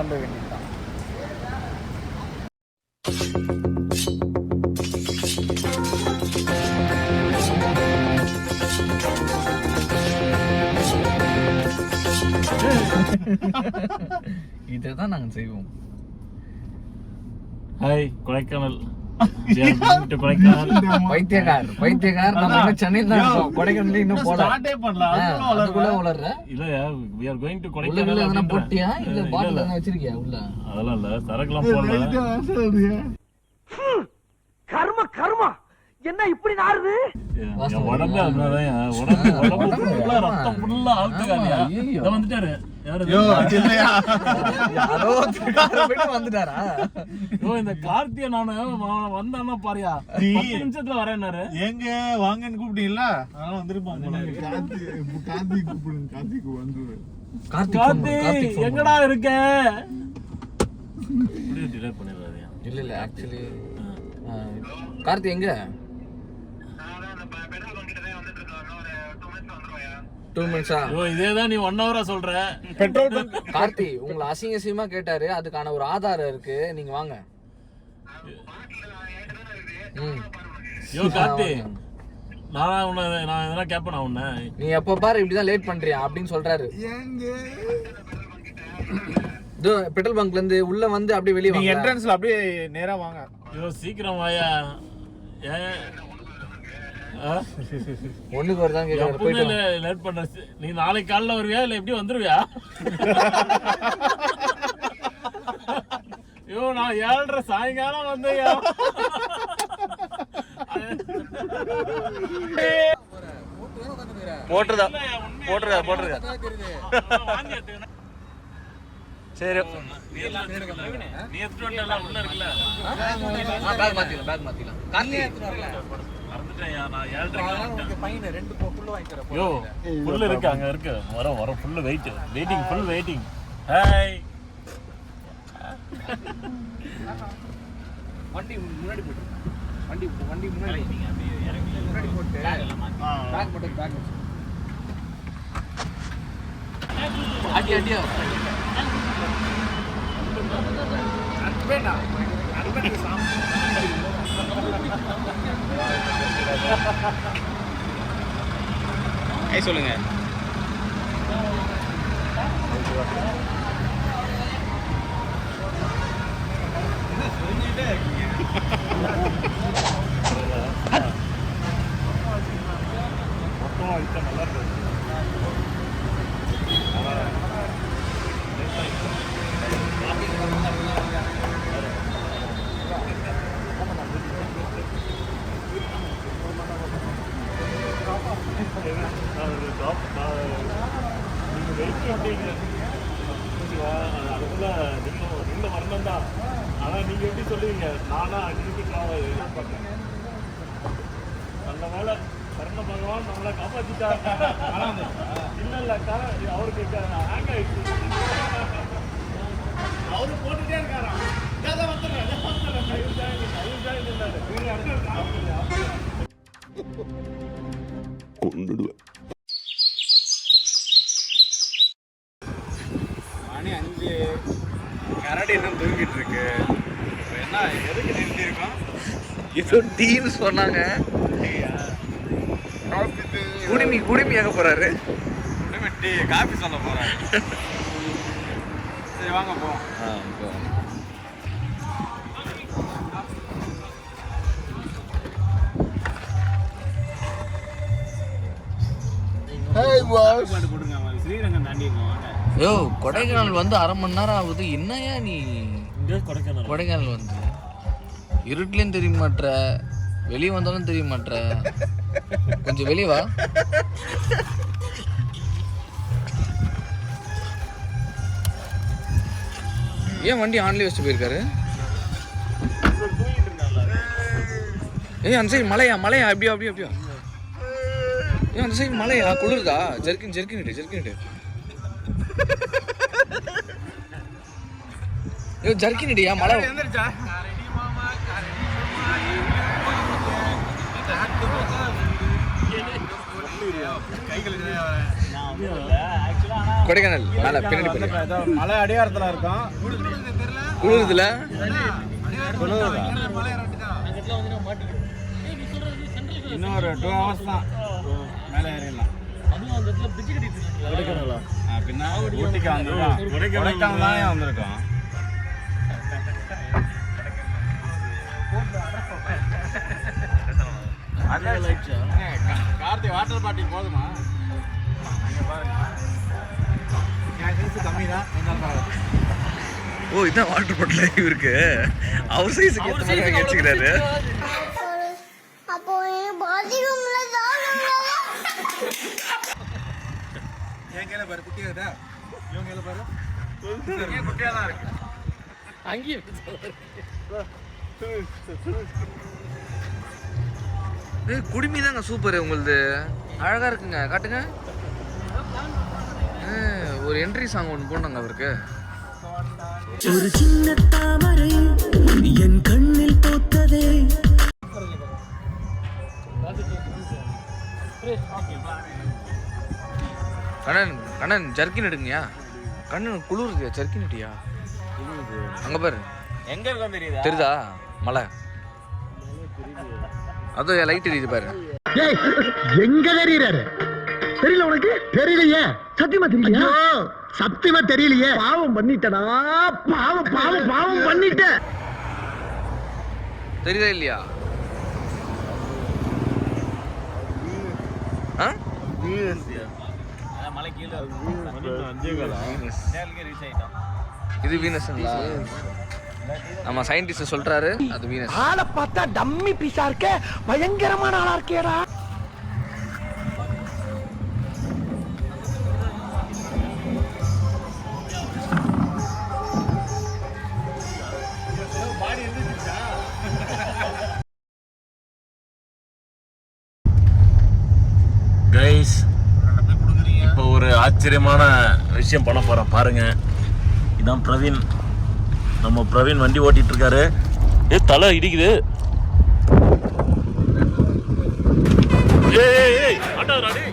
கிளம்ப வேண்டியதுதான். இதைதான் நாங்க செய்வோம். ஹாய் கொடைக்கானல். பைத்தியக்கார் நம்ம சென்னையில் தான் இருக்கோம். கொடைக்கானல் இன்னும் போல அதுக்குள்ள வளர்ற இல்லையா? we are going to உள்ள கொடைக்கானல். எதனா போட்டியா இல்ல பாட்டில் எதனா வச்சிருக்கியா உள்ள? அதெல்லாம் இல்ல, சரக்குலாம் போடல. கர்மா என்ன இப்படி நாறுது? என் உடம்பு அதுதான், உடம்பு ஃபுல்லா ரத்தம் ஃபுல்லா ஆழ்த்துக்காதியா. இத வந்துட்டாரு. யாரு? யாரோ போயிட்டு வந்துட்டாரா? இந்த கார்த்திய நானு வந்தானா பாரியா, 10 நிமிஷத்துல வரேன்னாரு. எங்க வாங்கன்னு கூப்பிட்டீங்களா? அதனால வந்துருப்பாங்க. கார்த்தி கூப்பிடுங்க. கார்த்திக்கு வந்துரு. கார்த்தி எங்கடா இருக்க? இப்படியே டிலே பண்ணிடுறாரு. இல்ல ஆக்சுவலி கார்த்தி எங்க? 2 minutes-ஆ? இதேதான் நீ 1 hour-ஆ சொல்ற. பெட்ரோல் பங்க் கார்த்தி உங்களை அசிங்கமா கேட்டாரு, அதுக்கான ஒரு ஆதாரம் இருக்கு, நீங்க வாங்க. கார்த்தி நான் எதனா கேப்பேனா உன்ன? நீ எப்ப பாரு இப்படிதான் லேட் பண்றியா அப்படின்னு சொல்றாரு. பெட்ரோல் பங்க்ல இருந்து உள்ள வந்து அப்படியே வெளியே நீங்க என்ட்ரன்ஸ்ல அப்படியே நேரா வாங்க. சீக்கிரம் வாயா. ஒண்ணுக்கு வரதான் கேக்குறாரு. போயிட்டு லேட் பண்ற. நீ நாளைக்கு காலைல வருவியா இல்ல எப்படி வந்துருவியா? நான் 7:30 சாயங்காலம் வந்தையா. போட்டுறதா சரி. நீ எடுத்துட்டு வரல உள்ள இருக்குல்ல. பேக் மாத்திக்கலாம். கார்த்தி மறந்துட்டேன்யா, நான் 7:30 பையன் 2 புல்லு வாங்கி தரேன். யோ புல்லு இருக்கு, அங்க இருக்கு. வர ஃபுல் வெயிட்டிங். ஹாய். வண்டி முன்னாடி போட்டு வண்டி முன்னாடி நீங்க அப்படியே இறங்கி முன்னாடி போட்டு பேக் மட்டும் அடியா சொல்லுங்க. நீங்க வரணும் தான். ஆனா நீங்க எப்படி சொல்லுவீங்க? நானா அன்னைக்கு அந்த மேல கர்ண பகவான் நம்மளை காப்பாத்திட்டாங்க. இல்ல அவருக்கு ஹேங் ஆயிடுச்சு. அவரு போட்டுட்டே இருக்காராம். கொண்டுடுவேன். மணி 5 கரடி இன்னும் தூங்கிட்டு இருக்கு. என்ன எதுக்கு நிறுத்தி இருக்கோம்? ஏதோ டீன்னு சொன்னாங்க. குடிமி எங்க போறாரு? குடிமிட்டி காபி சொல்ல போறாரு. சரி வாங்க போவோம். ஸ்ரீரங்கம் தாண்டி யோ கொடைக்கானல் வந்து 1/2 மணி நேரம் ஆகுது. என்னையா நீ கொடைக்கானல் வந்து இருட்டுலயும் தெரிய மாட்ற, வெளியே வந்தாலும் தெரிய மாட்ற. கொஞ்சம் வெளியே வா. ஏன் வண்டி ஆன்லயே வச்சுட்டு போயிருக்காரு? அந்த சைடு மலையா அப்படியா ஏன் அந்த சைடு மலையா? குளிருதா? ஜர்க்கின் ஜர்க்கின் இடியா மழை. ஆக்சுவலா கொடைக்கானல் மேல பின்னாடி போய் ஏதோ மலை அடிவாரத்தில் இருக்கோம். குளிருதுல இன்னும் ஒரு 2 hours தான் மேலே ஏறிடலாம். கொடைக்கானலா? பின்ன ஊட்டிக்கு வந்துருக்கோம். கொடைக்கானல் தானே வந்திருக்கோம். கார்த்தி வாட்டர் பாட்டில் போதுமா? கம்மி தான். ஓ இதான் வாட்டர் பாட்டில் இருக்கு. அவர் சைஸுக்கு ஏற்ற மாதிரி வச்சுக்கிறாரு. அப்போ பாத்ரூம்ல தான் என் கையில பாரு குட்டியா இருக்கா? இவங்க கையில பாரு குட்டியா தான் இருக்கு. அங்கேயே குடுமி தாங்க சூப்பர் உங்களுது. அழகா இருக்குங்க, காட்டுங்க. ஒரு என்ட்ரி சாங் ஒன்று போனாங்க அவருக்கு. ஒரு சின்ன தாமரை என் கண்ணில் பூத்ததே. கண்ணன் கண்ணன் ஜர்க்கின் எடுங்கயா. கண்ணன் குளிருது, ஜர்க்கின் எடுயா. அங்க பாரு, எங்க இருக்கும் தெரியுதா? தெரியுதா மலை? அதோ லைட் எரியுது பாரு. எங்க தெரியுறாரு? தெரியல உனக்கு? தெரியலையே, சத்தியமா தெரியல. சத்தியமா தெரியலையே. பாவம் பண்ணிட்டடா, பாவம் பாவம் பாவம் பண்ணிட்ட. தெரியுதா இல்லையா? மலை கீழே ரீச் ஆயிட்டோம். இது வீனஸ்ங்களா? நம்ம சயின்டிஸ்ட் சொல்றாரு அது வீனஸ். ஆளை பார்த்தா டம்மி பீஸா இருக்க, பயங்கரமான ஆளா இருக்கேடா. கைஸ், இப்போ ஒரு ஆச்சரியமான விஷயம் பண்ண போகிறோம் பாருங்க. இதான் பிரவீன். நம்ம பிரவீன் வண்டி ஓட்டிட்டு இருக்காரு. தலை இடிக்குது. ஏய் ஆட்டோ ராடி.